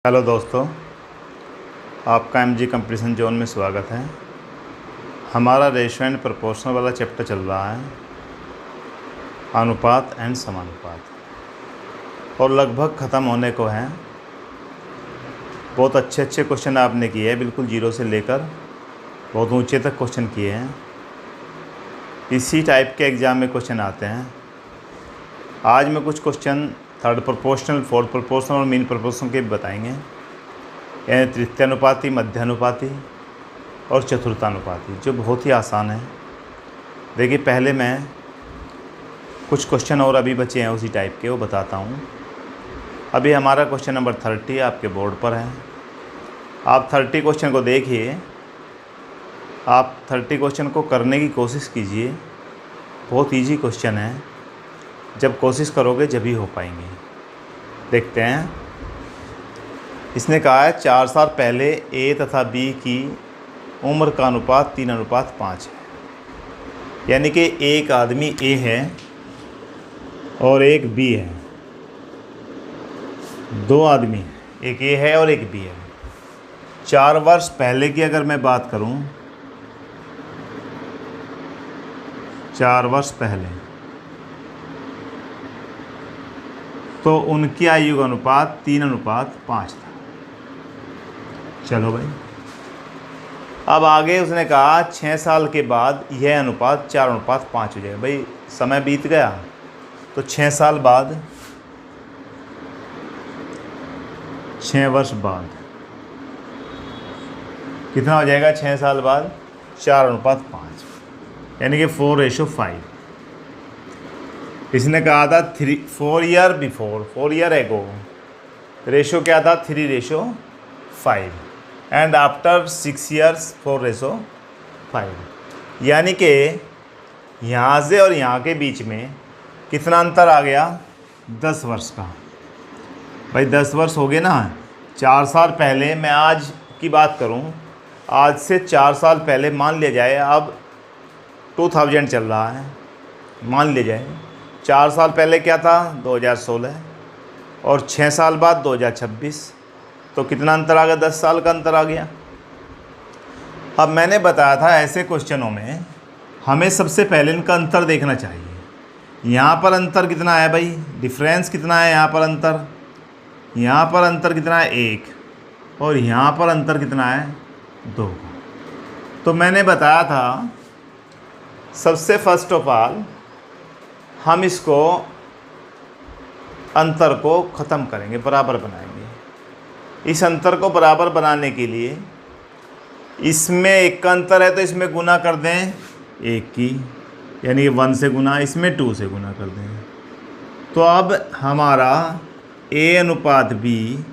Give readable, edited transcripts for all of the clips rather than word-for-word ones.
Hello दोस्तों, आपका MG competition zone में स्वागत है। हमारा रेशियो एंड प्रोपोर्शनल वाला चैप्टर चल रहा है, अनुपात एंड समानुपात, और लगभग ख़त्म होने को है। बहुत अच्छे अच्छे क्वेश्चन आपने किए हैं, बिल्कुल जीरो से लेकर बहुत ऊंचे तक क्वेश्चन किए हैं। इसी टाइप के एग्ज़ाम में क्वेश्चन आते हैं। आज मैं कुछ question third proportional, fourth proportional और मीन प्रोपोर्शनल के भी बताएंगे, यानी तृतीयानुपाती, मध्यानुपाती और चतुर्थानुपाती, जो बहुत ही आसान है। देखिए, पहले मैं कुछ क्वेश्चन और अभी बचे हैं उसी टाइप के, वो बताता हूँ। अभी हमारा क्वेश्चन नंबर 30 आपके बोर्ड पर है। आप 30 क्वेश्चन को देखिए, आप 30 क्वेश्चन को करने की कोशिश कीजिए। बहुत ईजी क्वेश्चन है, जब कोशिश करोगे जब ही हो पाएंगे। देखते हैं। इसने कहा है 4 साल पहले ए तथा बी की उम्र का अनुपात 3:5 है। यानी कि एक आदमी ए है और एक बी है। दो आदमी हैं, एक ए है और एक बी है। 4 वर्ष पहले की अगर मैं बात करूं, 4 वर्ष पहले, तो उनकी आयु का अनुपात 3:5 था। चलो भाई, अब आगे उसने कहा 6 साल के बाद यह अनुपात 4:5 हो जाएगा। भाई समय बीत गया, तो 6 साल बाद, 6 वर्ष बाद कितना हो जाएगा? 6 साल बाद 4:5, यानी कि 4:5। इसने कहा था 4 year before, 4 year ago ratio क्या था? 3:5, एंड आफ्टर 6 ईयर्स 4:5। यानी कि यहाँ से और यहाँ के बीच में कितना अंतर आ गया? 10 वर्ष का। भाई 10 वर्ष हो गए ना। 4 साल पहले, मैं आज की बात करूँ, आज से 4 साल पहले मान लिया जाए, अब 2000 चल रहा है, मान लिया जाए 4 साल पहले क्या था? 2016, और 6 साल बाद 2026, तो कितना अंतर आ गया? 10 साल का अंतर आ गया। अब मैंने बताया था ऐसे क्वेश्चनों में हमें सबसे पहले इनका अंतर देखना चाहिए। यहाँ पर अंतर कितना है भाई? डिफरेंस कितना है? यहाँ पर अंतर, यहाँ पर अंतर कितना है? 1, और यहाँ पर अंतर कितना है? 2। तो मैंने बताया था सबसे फर्स्ट ऑफ ऑल हम इसको, अंतर को ख़त्म करेंगे, बराबर बनाएंगे। इस अंतर को बराबर बनाने के लिए, इसमें 1 का अंतर है तो इसमें गुना कर दें 1 की, यानी 1 से गुना, इसमें 2 से गुना कर दें। तो अब हमारा ए अनुपात बी,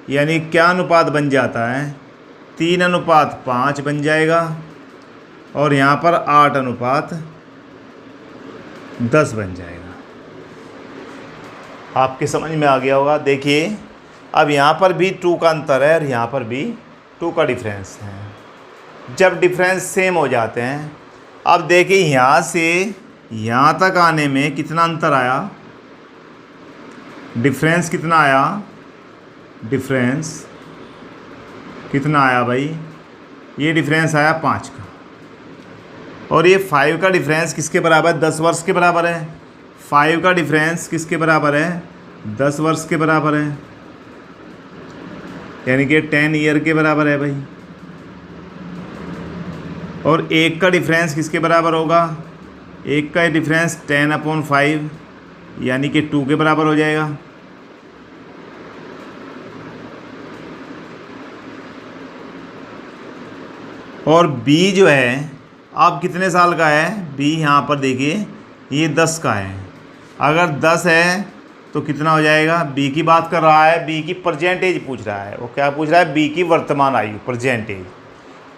यानी क्या अनुपात बन जाता है? 3:5 बन जाएगा, और यहाँ पर 8:10 बन जाएगा। आपके समझ में आ गया होगा। देखिए, अब यहाँ पर भी 2 का अंतर है और यहाँ पर भी 2 का डिफरेंस है। जब डिफरेंस सेम हो जाते हैं, अब देखिए यहाँ से यहाँ तक आने में कितना अंतर आया? डिफरेंस कितना आया? डिफरेंस कितना आया भाई? ये डिफरेंस आया 5 का, और ये 5 का डिफरेंस किसके बराबर है? 10 वर्ष के बराबर है। 5 का डिफरेंस किसके बराबर है? 10 वर्ष के बराबर है, यानी कि 10 ईयर के बराबर है भाई। और 1 का डिफरेंस किसके बराबर होगा? 1 का डिफरेंस 10/5, यानी कि 2 के बराबर हो जाएगा। और b जो है, अब कितने साल का है? b यहाँ पर देखिए, ये 10 का है। अगर 10 है तो कितना हो जाएगा? b की बात कर रहा है, b की परसेंटेज पूछ रहा है। वो क्या पूछ रहा है? b की वर्तमान आयु, परसेंटेज।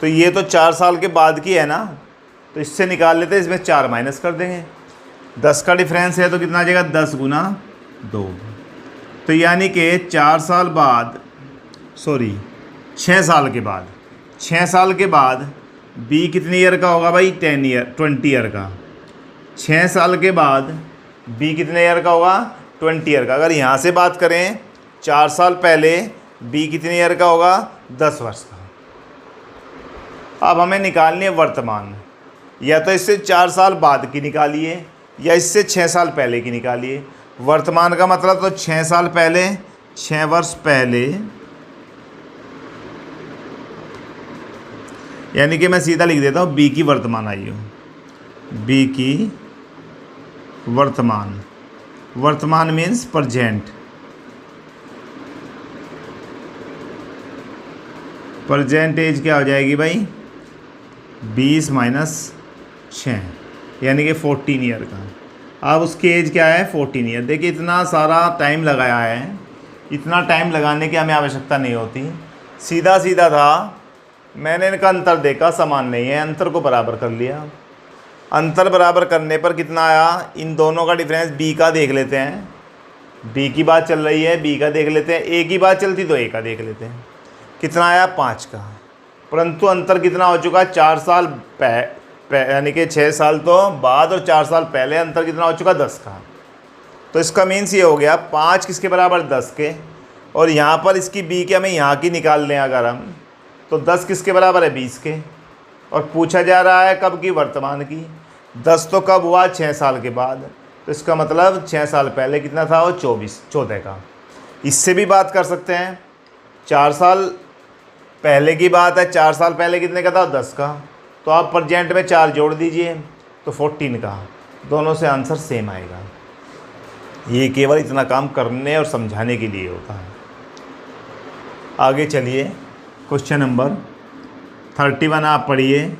तो ये तो 4 साल के बाद की है ना, तो इससे निकाल लेते हैं, इसमें 4 माइनस कर देंगे। 10 का डिफरेंस है तो कितना आ जाएगा? 10 गुना 2। तो यानी कि 4 साल बाद, सॉरी 6 साल के बाद, 6 साल के बाद बी कितने ईयर का होगा भाई? 20 ईयर का। 6 साल के बाद बी कितने ईयर का होगा? 20 ईयर का। अगर यहाँ से बात करें, 4 साल पहले बी कितने ईयर का होगा? 10 वर्ष का। अब हमें निकालनी है वर्तमान, या तो इससे 4 साल बाद की निकालिए या इससे 6 साल पहले की निकालिए। वर्तमान का मतलब तो 6 साल पहले, 6 वर्ष पहले, यानी कि मैं सीधा लिख देता हूँ बी की वर्तमान आयु, बी की वर्तमान, वर्तमान मीन्स प्रजेंट, प्रजेंट एज क्या हो जाएगी भाई? 20 - 6 यानी कि 14 ईयर का। अब उसकी एज क्या है? 14 ईयर। देखिए इतना सारा टाइम लगाया है, इतना टाइम लगाने की हमें आवश्यकता नहीं होती, सीधा सीधा था। मैंने इनका अंतर देखा समान नहीं है, अंतर को बराबर कर लिया। अंतर बराबर करने पर कितना आया? इन दोनों का डिफरेंस बी का देख लेते हैं, बी की बात चल रही है, बी का देख लेते हैं। ए की बात चलती तो ए का देख लेते हैं। कितना आया? 5 का। परंतु अंतर कितना हो चुका है? 4 साल यानी कि 6 साल तो बाद और 4 साल पहले अंतर कितना हो चुका? 10 का। तो इसका मीन्स ये हो गया 5 किसके बराबर? 10 के। और यहाँ पर इसकी बी के हमें यहाँ की निकाल लें अगर हम, तो 10 किसके बराबर है? 20 के। और पूछा जा रहा है कब की? वर्तमान की। 10 तो कब हुआ? 6 साल के बाद। तो इसका मतलब 6 साल पहले कितना था? वो 14 का। इससे भी बात कर सकते हैं, 4 साल पहले की बात है, 4 साल पहले कितने का था? 10 का। तो आप प्रजेंट में 4 जोड़ दीजिए तो 14 का। दोनों से आंसर सेम आएगा। ये केवल इतना काम करने और समझाने के लिए होता है। आगे चलिए, क्वेश्चन नंबर 31 आप पढ़िए।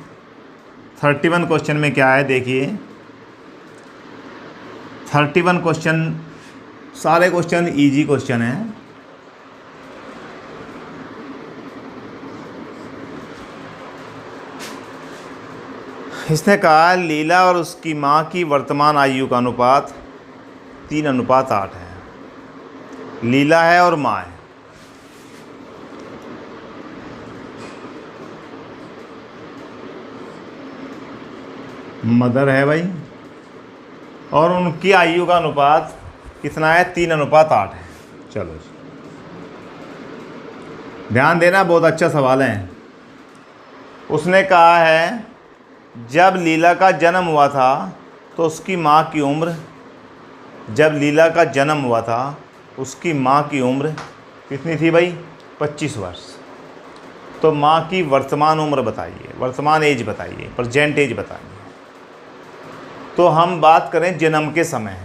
31 क्वेश्चन में क्या है देखिए। 31 क्वेश्चन, सारे क्वेश्चन इजी क्वेश्चन हैं। इसने कहा लीला और उसकी माँ की वर्तमान आयु का अनुपात 3:8 है। लीला है और माँ है। मदर है भाई, और उनकी आयु का अनुपात कितना है? 3:8 है। चलो जी, ध्यान देना, बहुत अच्छा सवाल है। उसने कहा है जब लीला का जन्म हुआ था तो उसकी माँ की उम्र, जब लीला का जन्म हुआ था उसकी माँ की उम्र कितनी थी भाई? 25 वर्ष। तो माँ की वर्तमान उम्र बताइए, वर्तमान एज बताइए, प्रेजेंट एज बताइए। तो हम बात करें जन्म के समय,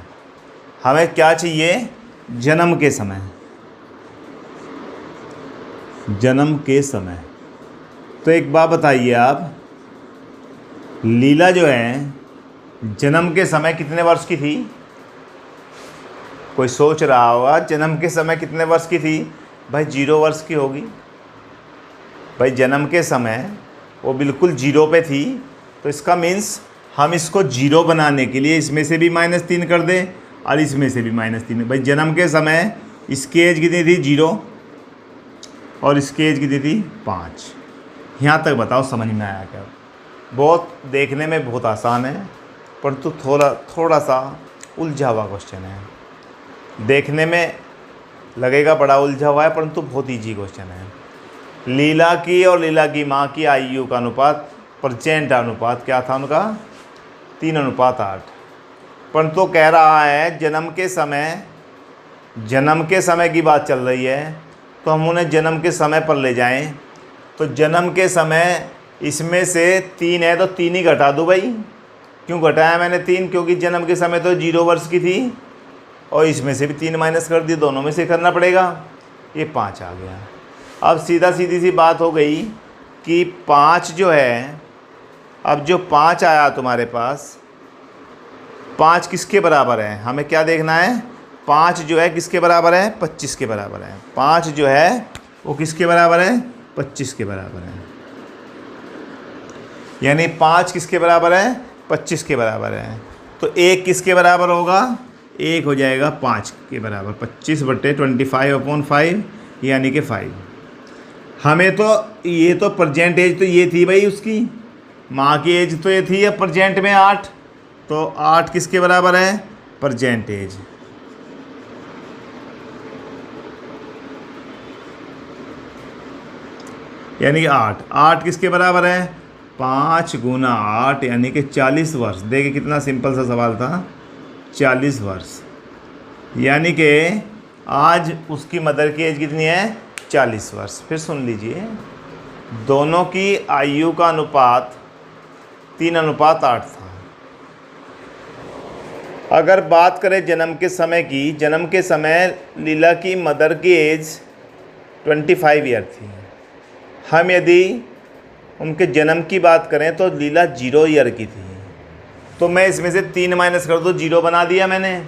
हमें क्या चाहिए? जन्म के समय, जन्म के समय। तो एक बात बताइए आप, लीला जो है जन्म के समय कितने वर्ष की थी? कोई सोच रहा होगा जन्म के समय कितने वर्ष की थी? भाई 0 वर्ष की होगी। भाई जन्म के समय वो बिल्कुल 0 पे थी। तो इसका मीन्स हम इसको 0 बनाने के लिए इसमें से भी -3 कर दें और इसमें से भी -3। भाई जन्म के समय इसकी एज कितनी थी? 0। और इसकी एज कितनी थी? 5। यहाँ तक बताओ समझ में आया क्या? बहुत देखने में बहुत आसान है, परंतु थोड़ा सा उलझा हुआ क्वेश्चन है। देखने में लगेगा बड़ा उलझा हुआ है, परंतु बहुत ईजी क्वेश्चन है। लीला की और लीला की माँ की आयु का अनुपात, प्रेजेंट अनुपात क्या था उनका? 3:8। परंतु कह रहा है जन्म के समय की बात चल रही है, तो हम उन्हें जन्म के समय पर ले जाएं। तो जन्म के समय इसमें से 3 है तो 3 ही घटा दो भाई। क्यों घटाया मैंने 3? क्योंकि जन्म के समय तो 0 वर्ष की थी और इसमें से भी 3 माइनस कर दी, दोनों में से करना पड़ेगा। ये 5 आ गया। अब सीधी सी बात हो गई कि 5 जो है, अब जो 5 आया तुम्हारे पास, 5 किसके बराबर है? हमें क्या देखना है? 5 जो है किसके बराबर है? 25 के बराबर है। 5 जो है वो किसके बराबर है? 25 के बराबर है। यानी 5 किसके बराबर है? 25 के बराबर है। तो 1 किसके बराबर होगा? 1 हो जाएगा 5 के बराबर। 25/25/5 यानी कि 5। हमें तो ये तो प्रेजेंट एज तो ये थी भाई, उसकी माँ की एज तो ये थी, अब प्रेजेंट में 8। तो 8 किसके बराबर है? Present age. यानी कि 8, 8 किसके बराबर है? 5 गुना 8 यानी कि 40 वर्ष। देखिए कितना सिंपल सा सवाल था, 40 वर्ष। यानी कि आज उसकी मदर की एज कितनी है? 40 वर्ष। फिर सुन लीजिए, दोनों की आयु का अनुपात 3:8 था। अगर बात करें जन्म के समय की, जन्म के समय लीला की मदर की एज 25 ईयर थी। हम यदि उनके जन्म की बात करें तो लीला 0 ईयर की थी। तो मैं इसमें से 3 माइनस कर दूँ, 0 बना दिया मैंने।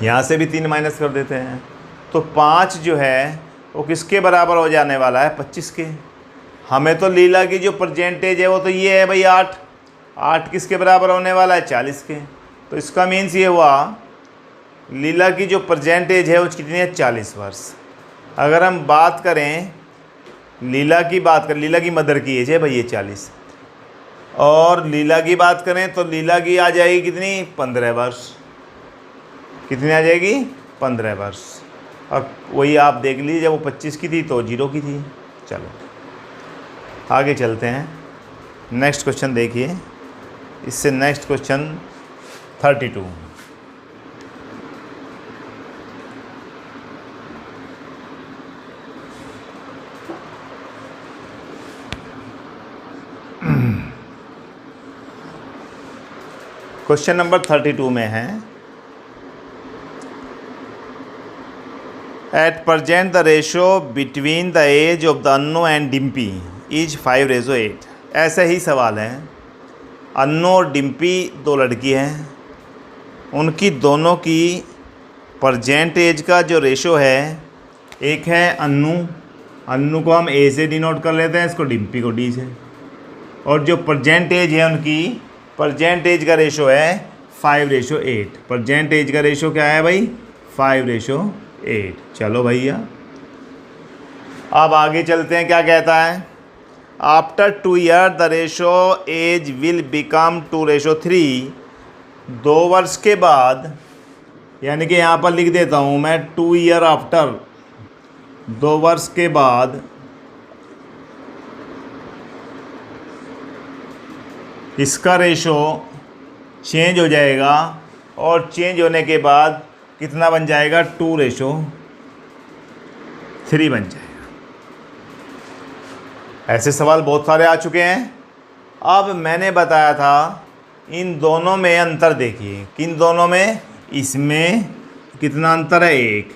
यहाँ से भी 3 माइनस कर देते हैं तो 5 जो है वो किसके बराबर हो जाने वाला है? 25 के। हमें तो लीला की जो परसेंटेज है वो तो ये है भाई 8, 8 किसके बराबर होने वाला है? 40 के। तो इसका मीन्स ये हुआ लीला की जो परसेंटेज है वो कितनी है? 40 वर्ष। अगर हम बात करें लीला की लीला की मदर की एज है भाई ये 40, और लीला की बात करें तो लीला की आ जाएगी कितनी? 15 वर्ष। कितनी आ जाएगी? 15 वर्ष। अब वही आप देख लीजिए, जब वो 25 की थी तो 0 की थी। चलो आगे चलते हैं, नेक्स्ट क्वेश्चन देखिए। इससे नेक्स्ट क्वेश्चन 32। क्वेश्चन नंबर 32 में है, at present the ratio between the age of the Anno and Dimpy is 5:8। ऐसे ही सवाल है। अन्नो और डिम्पी 2 लड़की हैं, उनकी दोनों की प्रजेंट एज का जो रेशो है, एक है अन्नू, अन्नू को हम ए से डिनोट कर लेते हैं, इसको डिम्पी को डी से। और जो प्रजेंट एज है उनकी, प्रजेंट एज का रेशो है 5:8। प्रजेंट एज का रेशो क्या है भाई? 5:8। चलो भैया अब आगे चलते हैं, क्या कहता है? After 2 year the ratio age will become 2:3। 2 वर्ष के बाद, यानी कि यहाँ पर लिख देता हूँ मैं 2 ईयर आफ्टर, 2 वर्ष के बाद इसका रेशो चेंज हो जाएगा, और चेंज होने के बाद कितना बन जाएगा? 2:3 बन जाएगा। ऐसे सवाल बहुत सारे आ चुके हैं। अब मैंने बताया था इन दोनों में अंतर देखिए, किन दोनों में? इसमें कितना अंतर है? 1।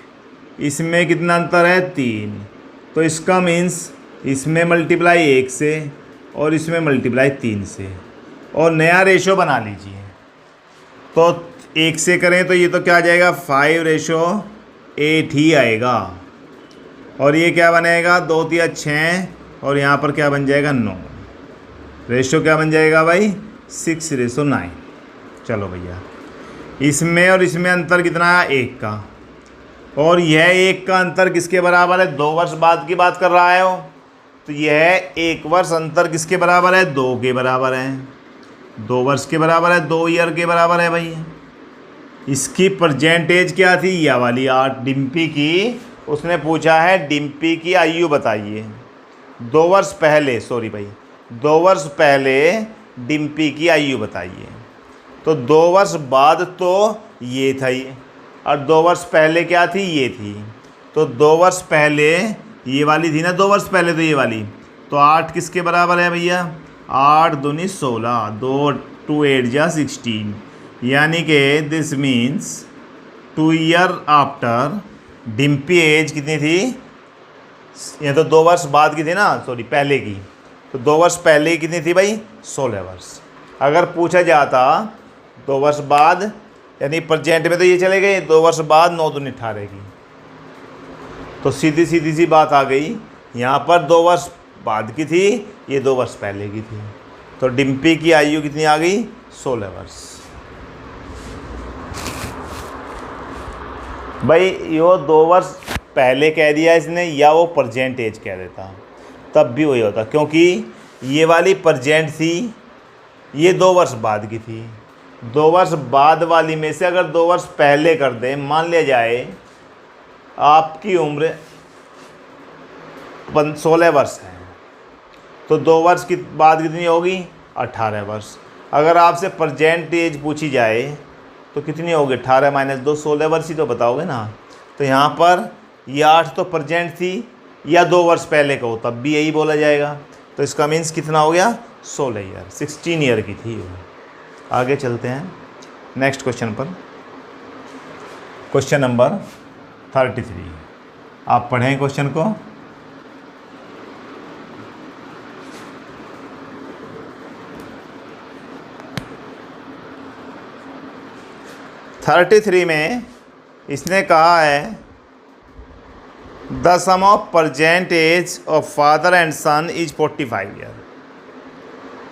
इसमें कितना अंतर है? 3। तो इसका मीन्स इसमें मल्टीप्लाई 1 से और इसमें मल्टीप्लाई 3 से, और नया रेशो बना लीजिए। तो 1 से करें तो ये तो क्या आ जाएगा? 5:8 ही आएगा। और ये क्या बनेगा? 2 × 6, और यहाँ पर क्या बन जाएगा? 9। रेशो क्या बन जाएगा भाई? 6:9। चलो भैया, इसमें और इसमें अंतर कितना है? 1 का। और यह 1 का अंतर किसके बराबर है? 2 वर्ष बाद की बात कर रहा है वो, तो यह 1 वर्ष अंतर किसके बराबर है? 2 के बराबर है। 2 वर्ष के बराबर है, 2 ईयर के बराबर है भैया। इसकी परसेंटेज क्या थी? यह वाली 8 डिम्पी की। उसने पूछा है डिम्पी की आयु बताइए। 2 वर्ष पहले, सॉरी भाई, 2 वर्ष पहले डिम्पी की आयु बताइए। तो 2 वर्ष बाद तो ये था ये, और 2 वर्ष पहले क्या थी? ये थी। तो 2 वर्ष पहले ये वाली थी ना, 2 वर्ष पहले तो ये वाली। तो 8 किसके बराबर है भैया? 8 दूनी 16, 2 2 8 जा 16। यानी कि this means 2 year after Dimpy age कितनी थी? ये तो 2 वर्ष बाद की थी ना, सॉरी पहले की। तो 2 वर्ष पहले की कितनी थी भाई? 16 वर्ष। अगर पूछा जाता 2 वर्ष बाद, यानी प्रेजेंट में तो ये चले गए, 2 वर्ष बाद 9 दूनी 18 की, तो सीधी सी बात आ गई। यहाँ पर 2 वर्ष बाद की थी, ये 2 वर्ष पहले की थी। तो डिम्पी की आयु कितनी आ गई? 16 वर्ष। भाई यो 2 वर्ष पहले कह दिया इसने, या वो प्रजेंट एज कह देता तब भी वही होता, क्योंकि ये वाली प्रजेंट थी, ये 2 वर्ष बाद की थी। 2 वर्ष बाद वाली में से अगर 2 वर्ष पहले कर दें, मान लिया जाए आपकी उम्र 16 वर्ष हैं, तो 2 वर्ष की बाद कितनी होगी? 18 वर्ष। अगर आपसे प्रेजेंट एज पूछी जाए तो कितनी होगी? 18 माइनस 2, 16 वर्ष ही तो बताओगे ना। तो यहाँ पर ये 8 तो प्रेजेंट थी, या 2 वर्ष पहले का हो तब भी यही बोला जाएगा। तो इसका मीन्स कितना हो गया? 16 ईयर, 16 ईयर की थी वो। आगे चलते हैं नेक्स्ट क्वेश्चन पर। क्वेश्चन नंबर 33, आप पढ़ें क्वेश्चन को। थर्टी थ्री में इसने कहा है the sum of present age of father and son is 45 year.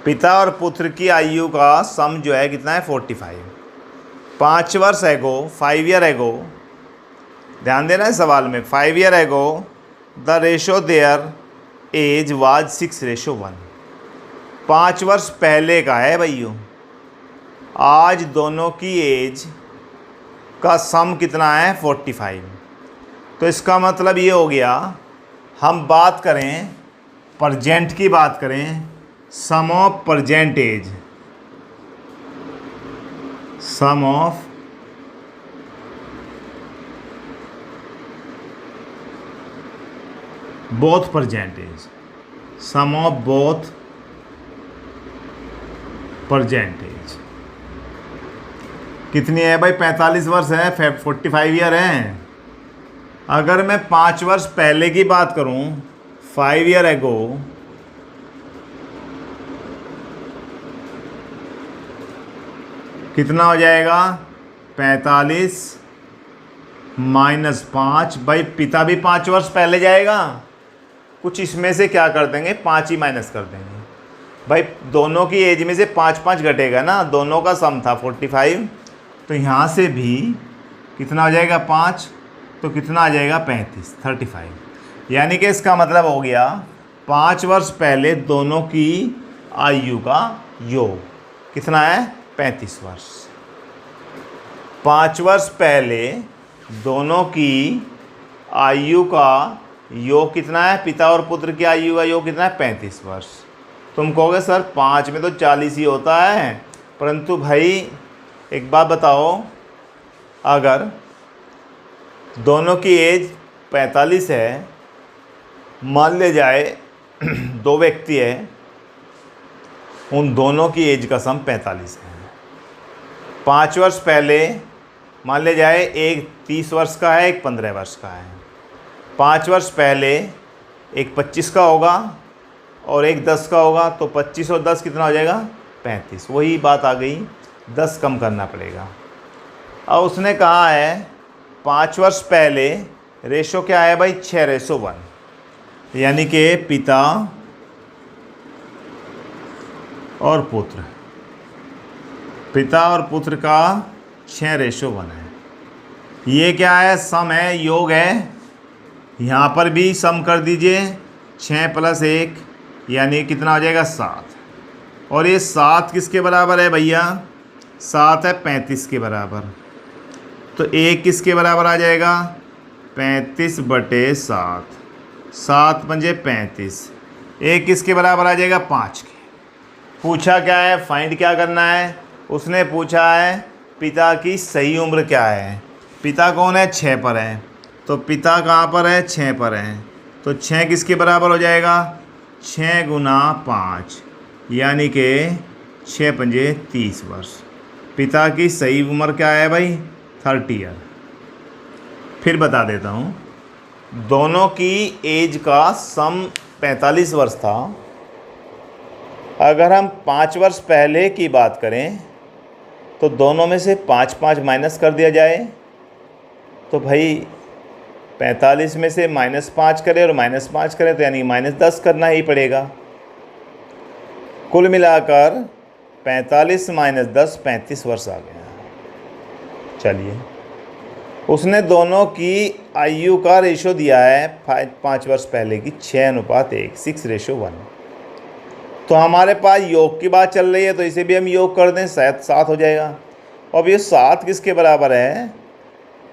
पिता और पुत्र की आयु का सम जो है कितना है? 45। 5 वर्ष एगो, 5 ईयर एगो, ध्यान देना है सवाल में, 5 year ago the ratio their age was 6:1। 5 वर्ष पहले का है भैया। आज दोनों की एज का सम कितना है? 45। तो इसका मतलब ये हो गया, हम बात करें प्रेजेंट की, बात करें sum of present age, sum of both present age, sum of both present age कितनी है भाई? 45 वर्ष है, 45 ईयर है। अगर मैं 5 वर्ष पहले की बात करूं, 5 ईयर एगो, कितना हो जाएगा? 45 माइनस 5। भाई पिता भी 5 वर्ष पहले जाएगा, कुछ इसमें से क्या कर देंगे? 5 ही माइनस कर देंगे। भाई दोनों की एज में से 5-5 घटेगा ना, दोनों का सम था 45, तो यहाँ से भी कितना हो जाएगा? 5, तो कितना आ जाएगा? 35। यानी कि इसका मतलब हो गया 5 वर्ष पहले दोनों की आयु का योग कितना है? 35 वर्ष। 5 वर्ष पहले दोनों की आयु का योग कितना है? पिता और पुत्र की आयु का योग कितना है? 35 वर्ष। तुम कहोगे सर 5 में तो 40 ही होता है, परंतु भाई एक बात बताओ, अगर दोनों की एज 45 है, मान ले जाए 2 व्यक्ति है, उन दोनों की एज का सम 45 है। 5 वर्ष पहले मान ले जाए एक 30 वर्ष का है, एक 15 वर्ष का है। 5 वर्ष पहले एक 25 का होगा और एक 10 का होगा, तो 25 और 10 कितना हो जाएगा? 35। वही बात आ गई, 10 कम करना पड़ेगा। अब उसने कहा है 5 वर्ष पहले रेशो क्या है भाई? 6:1, यानी कि पिता और पुत्र, पिता और पुत्र का 6:1 है। ये क्या है? सम है, योग है। यहाँ पर भी सम कर दीजिए, 6 + 1 यानी कितना हो जाएगा? 7। और ये 7 किसके बराबर है भैया? 7 है 35 के बराबर। तो 1 किसके बराबर आ जाएगा? 35/7। 7 पंजे 35। 1 किसके बराबर आ जाएगा? 5 के। पूछा क्या है? फाइंड क्या करना है? उसने पूछा है पिता की सही उम्र क्या है। पिता कौन है? 6 पर है, तो पिता कहाँ पर है? 6 पर है। तो 6 किसके बराबर हो जाएगा? 6 × 5 यानी कि 6 पंजे 30 वर्ष। पिता की सही उम्र क्या है भाई? 30 ईयर। फिर बता देता हूँ, दोनों की एज का सम 45 वर्ष था। अगर हम 5 वर्ष पहले की बात करें तो दोनों में से 5-5 माइनस कर दिया जाए, तो भाई 45 में से -5 करें और -5 करें तो यानी -10 करना ही पड़ेगा। कुल मिलाकर 45 - 10 35 वर्ष आ गया। चलिए, उसने दोनों की आयु का रेशो दिया है 5 वर्ष पहले की 6:1, 6:1। तो हमारे पास योग की बात चल रही है, तो इसे भी हम योग कर दें, शायद 7 हो जाएगा। अब ये 7 किसके बराबर है?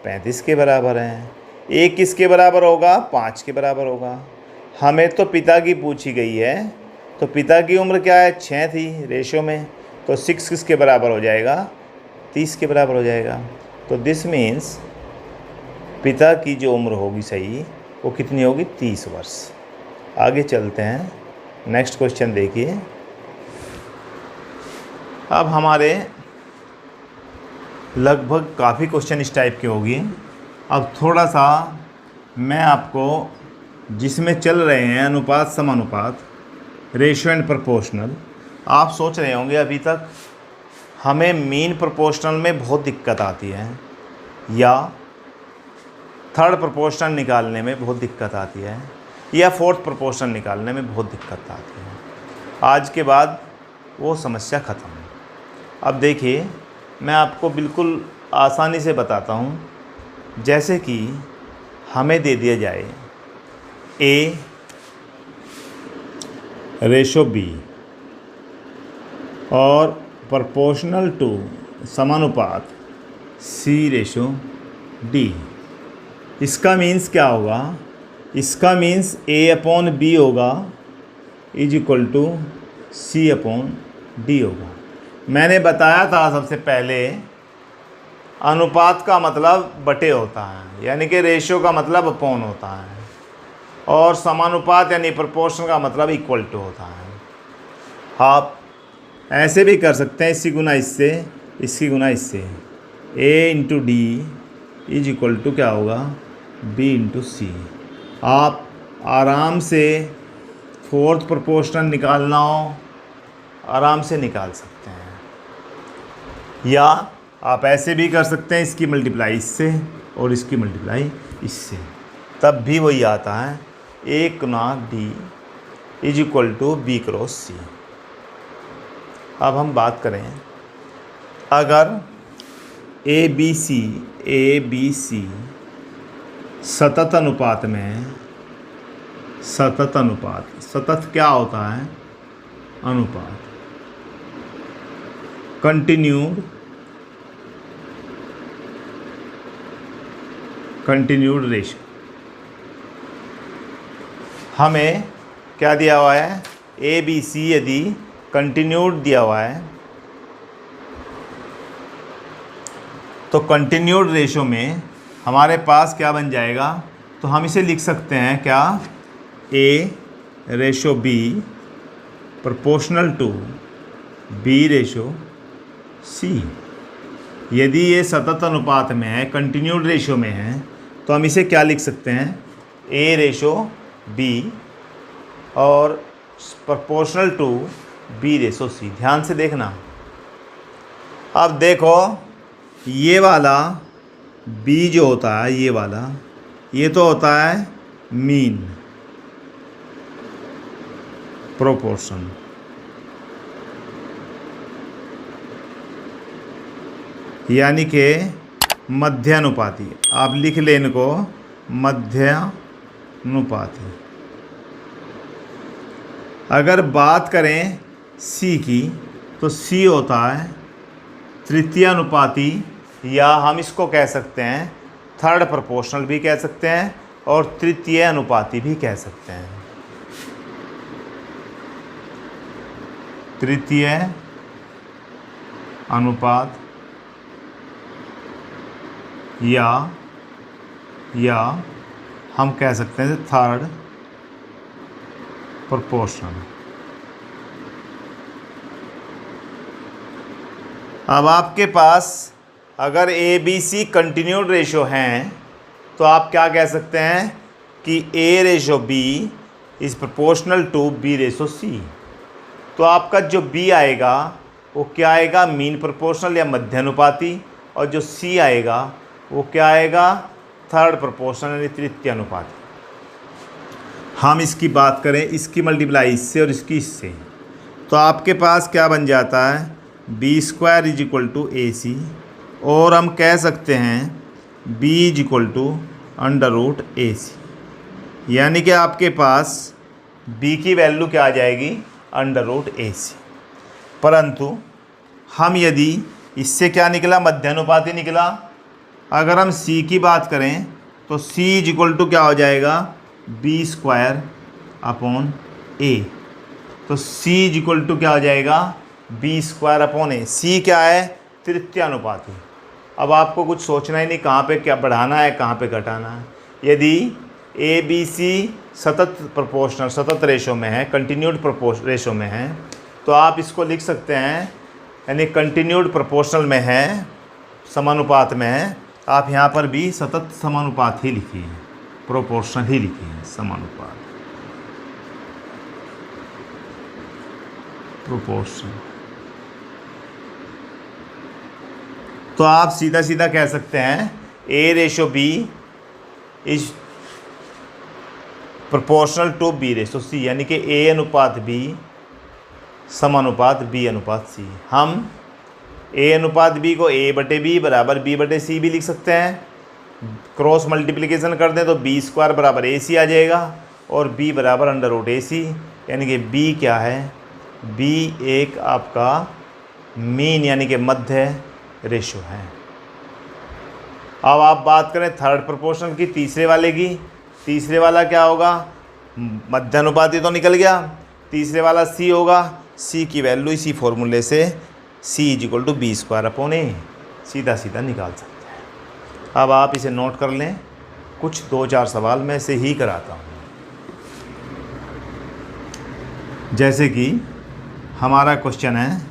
35 के बराबर है। 1 किसके बराबर होगा? 5 के बराबर होगा। हमें तो पिता की पूछी गई है, तो पिता की उम्र क्या है, 6 थी रेशो में, तो 6 किसके बराबर हो जाएगा, 30 के बराबर हो जाएगा। तो दिस मीन्स पिता की जो उम्र होगी सही वो कितनी होगी, 30 वर्ष। आगे चलते हैं, नेक्स्ट क्वेश्चन देखिए। अब हमारे लगभग काफ़ी क्वेश्चन इस टाइप के होगी। अब थोड़ा सा मैं आपको जिसमें चल रहे हैं अनुपात समानुपात, रेशियो एंड प्रोपोर्शनल, आप सोच रहे होंगे अभी तक हमें मीन प्रोपोर्शनल में बहुत दिक्कत आती है या थर्ड प्रोपोर्शनल निकालने में बहुत दिक्कत आती है या फोर्थ प्रोपोर्शनल निकालने में बहुत दिक्कत आती है। आज के बाद वो समस्या ख़त्म। अब देखिए मैं आपको बिल्कुल आसानी से बताता हूँ। जैसे कि हमें दे दिया जाए A रेशो B और प्रोपोर्शनल टू समानुपात C रेशो D। इसका मीन्स क्या होगा, इसका मीन्स A अपॉन B होगा is equal to C upon D होगा। मैंने बताया था सबसे पहले अनुपात का मतलब बटे होता है, यानी कि रेशियो का मतलब अपॉन होता है, और समानुपात यानी प्रोपोर्शन का मतलब इक्वल टू होता है। आप ऐसे भी कर सकते हैं, इसकी गुना इससे, इसकी गुना इससे, A into D is equal to क्या होगा, B इंटू सी। आप आराम से फोर्थ प्रोपोर्शनल निकालना हो आराम से निकाल सकते हैं, या आप ऐसे भी कर सकते हैं, इसकी मल्टीप्लाई इससे और इसकी मल्टीप्लाई इससे, तब भी वही आता है, A गुना D is equal to B cross C। अब हम बात करें, अगर ए बी सी सतत अनुपात में, सतत अनुपात, सतत क्या होता है, अनुपात, कंटिन्यूड रेशियो। हमें क्या दिया हुआ है, ए बी सी यदि कंटिन्यूड दिया हुआ है तो कंटिन्यूड रेशियो में हमारे पास क्या बन जाएगा, तो हम इसे लिख सकते हैं क्या, A ratio B proportional to B ratio C. यदि ये सतत अनुपात में है, कंटिन्यूड रेशियो में है, तो हम इसे क्या लिख सकते हैं, ए रेशो बी और प्रोपोर्शनल टू बी रेशो सी। ध्यान से देखना। अब देखो ये वाला बी जो होता है, ये वाला, ये तो होता है मीन प्रोपोर्शन, यानी कि मध्यानुपाती। आप लिख लें इनको, मध्यानुपाती। अगर बात करें सी की, तो सी होता है तृतीयानुपाती, या हम इसको कह सकते हैं थर्ड प्रोपोर्शनल भी कह सकते हैं और तृतीय अनुपाती भी कह सकते हैं। तृतीय अनुपात या हम कह सकते हैं थर्ड प्रोपोर्शनल। अब आपके पास अगर A B C continued ratio हैं, तो आप क्या कह सकते हैं कि A ratio B is proportional to B ratio C. तो आपका जो बी आएगा वो क्या आएगा, मीन प्रोपोर्शनल या मध्यानुपाती, और जो सी आएगा वो क्या आएगा, थर्ड प्रोपोर्शनल यानी तृतीय अनुपाती। हम इसकी बात करें, इसकी मल्टीप्लाई इससे और इसकी इससे, तो आपके पास क्या बन जाता है, B square is equal to A C, और हम कह सकते हैं B is equal to under root A C, यानी कि आपके पास बी की वैल्यू क्या आ जाएगी, अंडर रूट ए सी। परंतु हम यदि इससे क्या निकला, मध्यानुपाती निकला। अगर हम सी की बात करें तो सी इज इक्वल टू क्या हो जाएगा, बी स्क्वायर अपॉन ए। तो c इज इक्वल टू क्या हो जाएगा, बी स्क्वायर अपॉन ए। c क्या है, तृतीयानुपाती। अब आपको कुछ सोचना ही नहीं कहाँ पे क्या बढ़ाना है कहाँ पे घटाना है। यदि ए बी सी सतत प्रोपोर्शनल सतत रेशो में है, कंटिन्यूड रेशो में है, तो आप इसको लिख सकते हैं, यानी कंटिन्यूड प्रोपोर्शनल में है, समानुपात में है। आप यहाँ पर भी सतत समानुपात ही लिखिए, प्रोपोर्शनल ही लिखिए, समानुपात प्रोपोर्शनल। तो आप सीधा सीधा कह सकते हैं A ratio B is proportional to B ratio C, यानी कि ए अनुपात बी समानुपात बी अनुपात सी। हम ए अनुपात बी को ए बटे बी बराबर बी बटे सी भी लिख सकते हैं। क्रॉस मल्टीप्लिकेशन कर दें तो बी स्क्वायर बराबर ए सी आ जाएगा और बी बराबर अंडर रूट ए सी, यानी कि बी क्या है, बी एक आपका मीन यानी कि मध्य रेशो है। अब आप बात करें थर्ड प्रोपोर्शन की, तीसरे वाले की। तीसरे वाला क्या होगा, मध्यानुपाती तो निकल गया, तीसरे वाला सी होगा। सी की वैल्यू इसी फॉर्मूले से C is equal to B square upon A सीधा सीधा निकाल सकते हैं। अब आप इसे नोट कर लें, कुछ 2-4 सवाल मैं से ही कराता हूँ। जैसे कि हमारा क्वेश्चन है,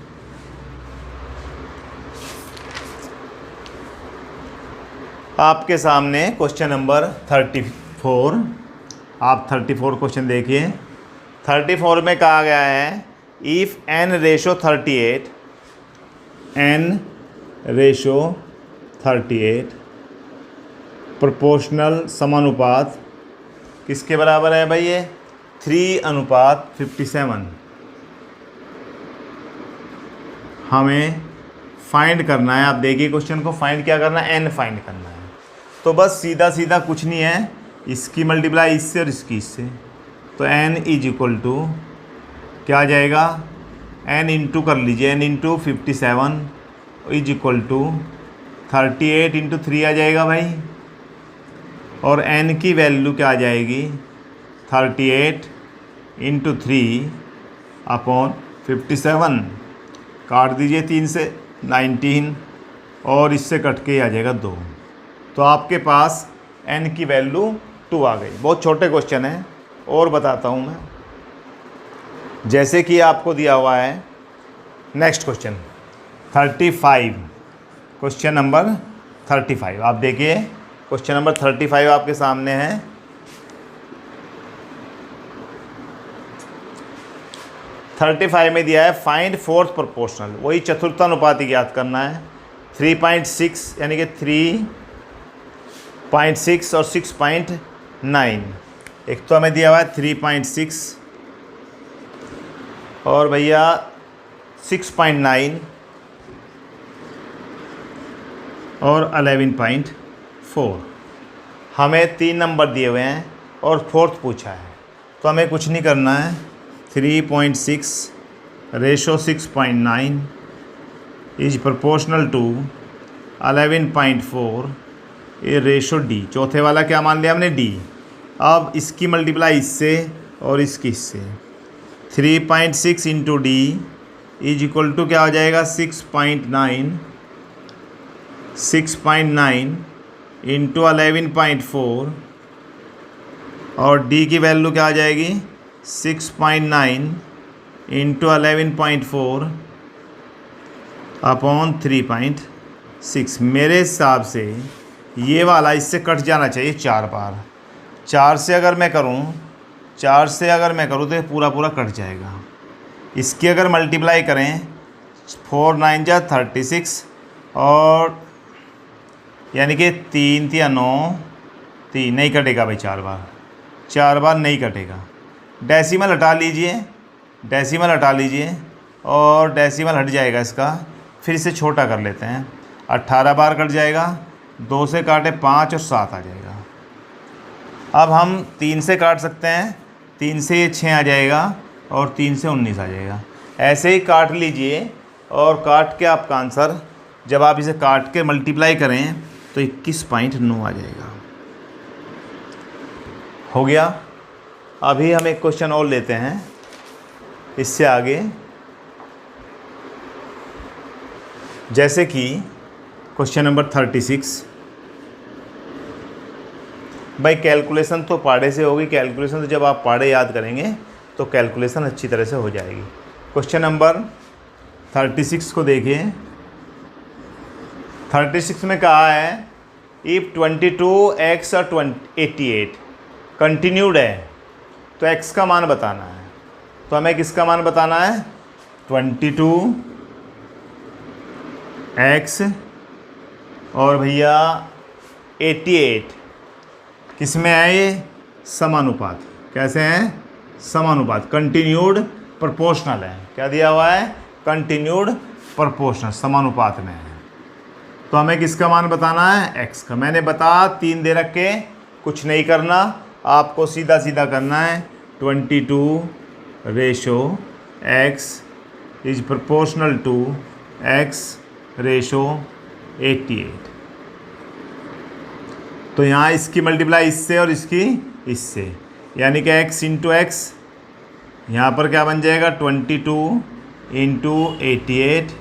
आपके सामने क्वेश्चन नंबर 34। आप 34 क्वेश्चन देखिए। 34 में कहा गया है if n ratio 38, n ratio 38 proportional समानुपात किसके बराबर है भाई, ये 3:57। हमें फाइंड करना है। आप देखिए क्वेश्चन को, फाइंड क्या करना है, n फाइंड करना है। तो बस सीधा सीधा कुछ नहीं है, इसकी मल्टीप्लाई इससे और इसकी इससे। तो n इज इक्वल टू क्या आ जाएगा, n इंटू कर लीजिए, n into 57 is equal to 38 into 3 आ जाएगा भाई। और n की वैल्यू क्या आ जाएगी, 38 इंटू 3 अपॉन 57। काट दीजिए 3 से 19 और इससे कट के आ जाएगा 2। तो आपके पास n की वैल्यू 2 आ गई। बहुत छोटे क्वेश्चन है, और बताता हूँ मैं। जैसे कि आपको दिया हुआ है नेक्स्ट क्वेश्चन 35, क्वेश्चन नंबर 35। आप देखिए क्वेश्चन नंबर 35 आपके सामने है। थर्टी फाइव में दिया है फाइंड फोर्थ प्रोपोर्शनल, वही चतुर्थानुपाती ज्ञात करना है। 3.6 यानी कि 3.6 और 6.9। एक तो हमें दिया हुआ है 3.6 और भैया 6.9 और 11.4। हमें 3 नंबर दिए हुए हैं और फोर्थ पूछा है, तो हमें कुछ नहीं करना है। 3.6 रेशो 6.9 इज प्रोपोर्शनल टू 11.4 ये रेशो डी। चौथे वाला क्या मान लिया हमने, डी। अब इसकी मल्टीप्लाई इससे और इसकी इससे। 3.6 into D is equal to क्या हो जाएगा, 6.9 इंटू 11.4 और डी की वैल्यू क्या आ जाएगी, 6.9 इंटू 11.4 अपॉन 3.6। मेरे हिसाब से ये वाला इससे कट जाना चाहिए 4 बार। 4 से अगर मैं करूँ तो ये पूरा पूरा कट जाएगा। इसकी अगर मल्टीप्लाई करें 4 9 जा 36 और यानी कि 3 या 9 3 नहीं कटेगा भाई, 4 बार नहीं कटेगा। डेसिमल हटा लीजिए और डेसिमल हट जाएगा इसका। फिर इसे छोटा कर लेते हैं, 18 बार कट जाएगा। 2 से काटे 5 और 7 आ जाएगा। अब हम 3 से काट सकते हैं, 3 से ये 6 आ जाएगा और 3 से 19 आ जाएगा। ऐसे ही काट लीजिए और काट के आपका आंसर जब आप इसे काट के मल्टीप्लाई करें तो 21.9 आ जाएगा। हो गया। अभी हम एक क्वेश्चन और लेते हैं इससे आगे, जैसे कि क्वेश्चन नंबर 36। भाई कैलकुलेशन तो पाड़े से होगी, कैलकुलेशन तो जब आप पाड़े याद करेंगे तो कैलकुलेशन अच्छी तरह से हो जाएगी। क्वेश्चन नंबर 36 को देखिए। 36 में कहा है इफ़ 22x और 88 कंटिन्यूड है तो x का मान बताना है। तो हमें किसका मान बताना है? 22x और भैया 88 किस में है? ये समानुपात। कैसे हैं? समानुपात, कंटिन्यूड प्रोपोर्शनल है। क्या दिया हुआ है? कंटिन्यूड प्रोपोर्शनल, समानुपात में है। तो हमें किसका मान बताना है? x का। मैंने बता 3 दे रखे, कुछ नहीं करना, आपको सीधा सीधा करना है। 22:x is proportional to x:88। तो यहाँ इसकी मल्टीप्लाई इससे और इसकी इससे, यानी कि x इंटू एक्स, यहाँ पर क्या बन जाएगा? 22 इंटू 88,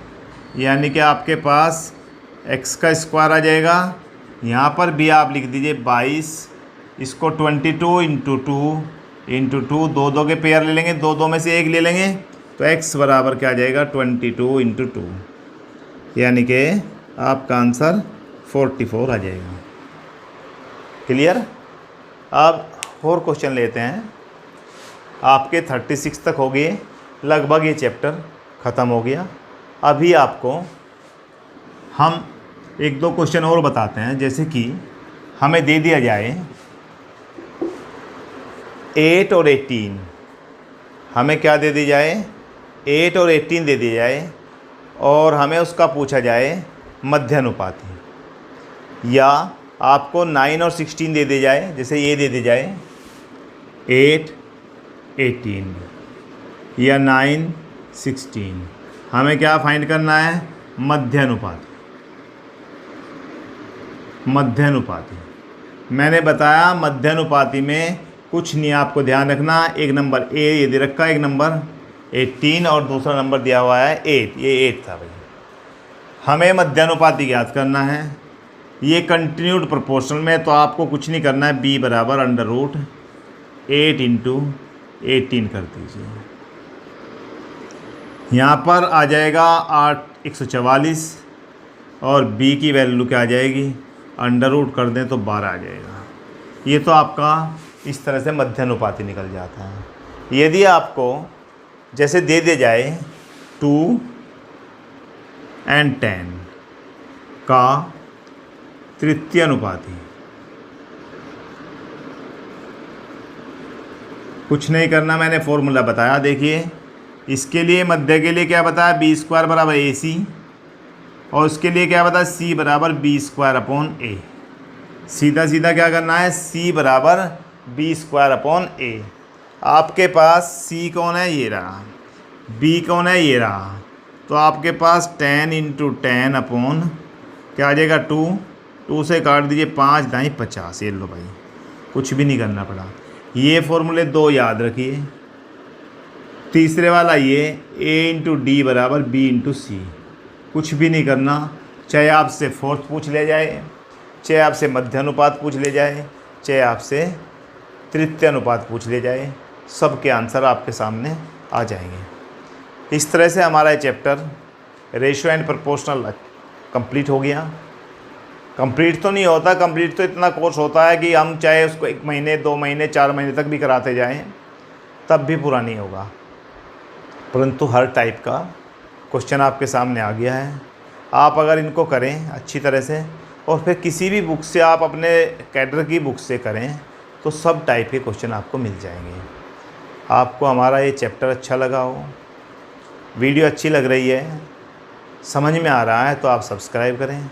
यानी कि आपके पास x का स्क्वायर आ जाएगा। यहाँ पर भी आप लिख दीजिए 22, इसको 22 इंटू 2, दो दो के पेयर ले लेंगे, दो में से एक ले लेंगे, तो x बराबर क्या आ जाएगा? 22 इंटू 2, यानी कि आपका आंसर 44 आ जाएगा। क्लियर? अब और क्वेश्चन लेते हैं। आपके 36 तक हो गए, लगभग ये चैप्टर ख़त्म हो गया। अभी आपको हम 1-2 क्वेश्चन और बताते हैं। जैसे कि हमें दे दिया जाए 8 और 18, हमें क्या दे दी जाए? 8 और 18 दे दी जाए और हमें उसका पूछा जाए मध्यानुपाती, या आपको 9 और 16 दे दी जाए। जैसे ये दे दी जाए 8, 18 या 9, 16, हमें क्या फाइंड करना है? मध्यानुपाती। मध्यानुपाती मैंने बताया, मध्यानुपाती में कुछ नहीं, आपको ध्यान रखना। एक नंबर ए ये दे रखा है, एक नंबर 18 और दूसरा नंबर दिया हुआ है 8। ये 8 था भाई। हमें मध्यानुपाती ज्ञात करना है। ये कंटिन्यूड प्रोपोर्शनल में, तो आपको कुछ नहीं करना है। b बराबर √8 इंटू 18 कर दीजिए। यहाँ पर आ जाएगा 144 और b की वैल्यू क्या आ जाएगी? √ कर दें तो 12 आ जाएगा। ये तो आपका इस तरह से मध्यानुपाती निकल जाता है। यदि आपको जैसे दे दिया जाए 2 और 10 का तृतीय अनुपाती, कुछ नहीं करना, मैंने फॉर्मूला बताया। देखिए इसके लिए मध्य के लिए क्या बताया? b² बराबर AC, और उसके लिए क्या बताया? c बराबर b²/a। सीधा सीधा क्या करना है? c बराबर b²/a। आपके पास c कौन है? ये रहा। b कौन है? ये रहा। तो आपके पास 10 इंटू 10 क्या आ जाएगा? 2 से काट दीजिए, 5 दाई 50। ये लो भाई, कुछ भी नहीं करना पड़ा। ये फॉर्मूले 2 याद रखिए। तीसरे वाला ये a इंटू d बराबर b इंटू सी, कुछ भी नहीं करना। चाहे आपसे फोर्थ पूछ ले जाए, चाहे आपसे मध्यानुपात पूछ ले जाए, चाहे आपसे तृतीय अनुपात पूछ ले जाए, सब के आंसर आपके सामने आ जाएंगे। इस तरह से हमारा ये chapter ratio and proportional complete हो गया। कंप्लीट तो नहीं होता, कंप्लीट तो इतना कोर्स होता है कि हम चाहे उसको 1 महीने, 2 महीने, 4 महीने तक भी कराते जाएं, तब भी पूरा नहीं होगा। परंतु हर टाइप का क्वेश्चन आपके सामने आ गया है। आप अगर इनको करें अच्छी तरह से, और फिर किसी भी बुक से, आप अपने कैडर की बुक से करें, तो सब टाइप के क्वेश्चन आपको मिल जाएंगे। आपको हमारा ये चैप्टर अच्छा लगा हो, वीडियो अच्छी लग रही है, समझ में आ रहा है, तो आप सब्सक्राइब करें,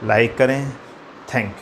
लाइक करें। Thank you.